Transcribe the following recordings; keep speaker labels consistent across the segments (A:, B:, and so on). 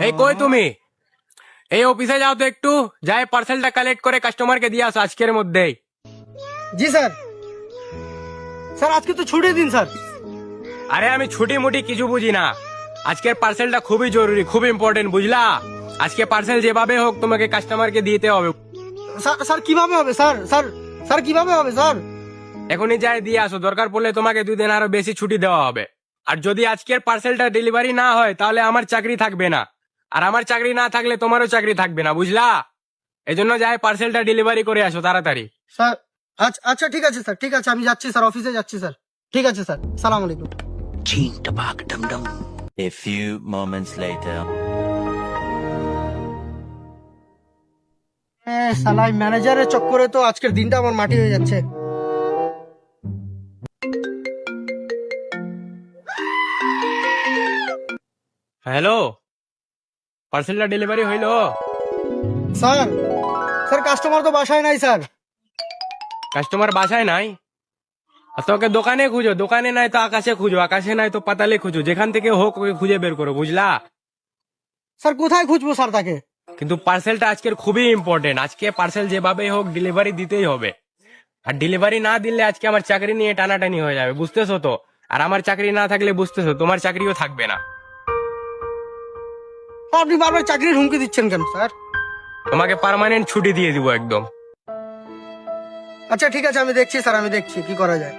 A: এই কই তুমি? এই অফিসে যাও তো একটু, যাই পার্সেলটা কালেক্ট করে কাস্টমারকে দিয়ে আসো আজকের মধ্যেই।
B: জি স্যার। স্যার আজকে তো ছুটির দিন স্যার।
A: আরে আমি ছুটি মুটি কিছু বুঝি না, আজকের পার্সেলটা খুবই জরুরি, খুব ইম্পর্টেন্ট, বুঝলা? আজকে পার্সেল যেভাবে হোক তোমাকে কাস্টমারকে দিতে হবে।
B: স্যার কিভাবে হবে স্যার? স্যার স্যার কিভাবে হবে স্যার?
A: এখনই যাই দিয়ে আসো, দরকার পড়লে তোমাকে 2 দিন আরো বেশি ছুটি দেওয়া হবে। আর যদি আজকের পার্সেলটা ডেলিভারি না হয় তাহলে আমার চাকরি থাকবে না, আর আমার চাকরি না থাকলে তোমারও চাকরি থাকবে না, বুঝলা? এজন্য যাই পার্সেলটা ডেলিভারি করে আসো তাড়াতাড়ি।
B: স্যার আচ্ছা ঠিক আছে স্যার, ঠিক আছে আমি যাচ্ছি স্যার, অফিসে যাচ্ছি স্যার। ঠিক আছে স্যার, সালাম আলাইকুম।
C: A few moments later.
B: সালাই ম্যানেজারের চক্করে তো আজকের দিনটা আমার মাটি হয়ে যাচ্ছে।
A: হ্যালো, পার্সেলটা ডেলিভারি হইলো?
B: স্যার স্যার কাস্টমার তো বাসায় নাই স্যার।
A: কাস্টমার বাসায় নাই? আর তোকে দোকানে খুঁজো, দোকানে নাই তো আকাশে খুঁজো, আকাশে নাই তো পাতালে খুঁজো, যেখান থেকে হোক ওকে খুঁজে বের করো, বুঝলা?
B: স্যার কোথায় খুঁজবো স্যার তাকে?
A: কিন্তু পার্সেলটা আজকের খুবই ইম্পর্টেন্ট, আজকে পার্সেল যেভাবে হোক ডেলিভারি দিতেই হবে। আর ডেলিভারি না দিলে আজকে আমার চাকরি নিয়ে টানাটানি হয়ে যাবে, বুঝতেছো তো? আর আমার চাকরি না থাকলে বুঝতেছো তোমার চাকরিও থাকবে না।
B: আপনি বারবার চাকরির হুমকি দিচ্ছেন কেন স্যার?
A: তোমাকে পার্মানেন্ট ছুটি দিয়ে দিব একদম।
B: আচ্ছা ঠিক আছে আমি দেখছি স্যার, আমি দেখছি কি করা যায়।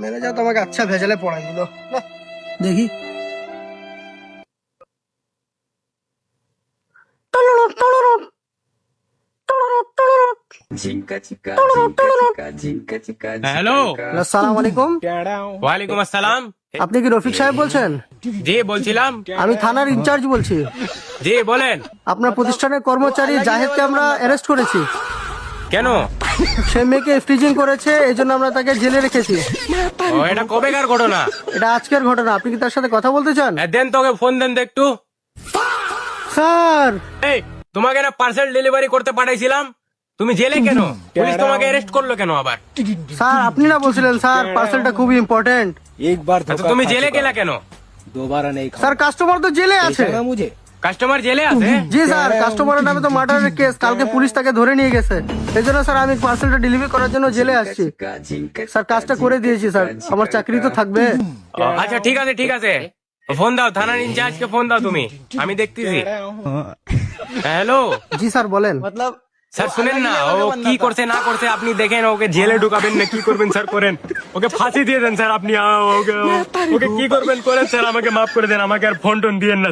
B: ম্যানেজার তো আমাকে আচ্ছা ভেজালে পড়াই দিল। নাহ, দেখি।
A: হ্যালো,
B: আসসালামু আলাইকুম।
A: ওয়ালাইকুম আসসালাম।
B: আপনি কি রফিক সাহেব বলছেন?
A: জি বলছিলাম।
B: আমি থানার ইনচার্জ বলছি।
A: জি বলেন।
B: আপনার প্রতিষ্ঠানের কর্মচারী জাহেদকে আমরা অ্যারেস্ট করেছি।
A: কেন?
B: সে মেয়েকে ফ্রিজিং করেছে, এই জন্য আমরা তাকে জেলে রেখেছি।
A: ও, এটা কবেকার ঘটনা?
B: এটা আজকের ঘটনা। আপনি কি তার সাথে কথা বলতে চান?
A: দেন তোকে ফোন দেন তো একটু।
B: স্যার
A: এই, তোমাকে না পার্সেল ডেলিভারি করতে পাঠাইছিলাম, তুমি জেলে কেন? পুলিশ তোমাকে অ্যারেস্ট করলো কেন আবার?
B: স্যার আপনি না বলছিলেন স্যার পার্সেলটা খুবই ইম্পর্টেন্ট?
D: एक बार
A: আচ্ছা, তুমি জেলে গেলা কেন?
D: दोबारा नहीं खाओ
B: স্যার কাস্টমার তো জেলে আছে।
D: ना मुझे
A: কাস্টমার জেলে আছে?
B: জি স্যার, কাস্টমারের নামে তো মার্ডারের কেস, কালকে পুলিশ তাকে ধরে নিয়ে গেছে। এই জন্য স্যার আমি পার্সেলটা ডেলিভারি করার জন্য জেলে আসছি। স্যার কাজটা করে দিয়েছি স্যার, আমার চাকরি তো থাকবে।
A: আচ্ছা ঠিক আছে ঠিক আছে, ফোন দাও, থানার ইনচার্জকে ফোন দাও তুমি, আমি দেখতেছি। হ্যালো
B: জি স্যার বলেন।
A: স্যার, শুনেন না, ও কি করছে না করছে আপনি দেখেন, ওকে জেলে ঢুকাবেন না কি করবেন স্যার করেন, ওকে ফাঁসি দিয়ে দেন স্যার আপনি, ওকে ওকে কি করবেন করেন স্যার, আমাকে মাফ করে দেন, আমাকে আর ফোন টোন দিয়েন না।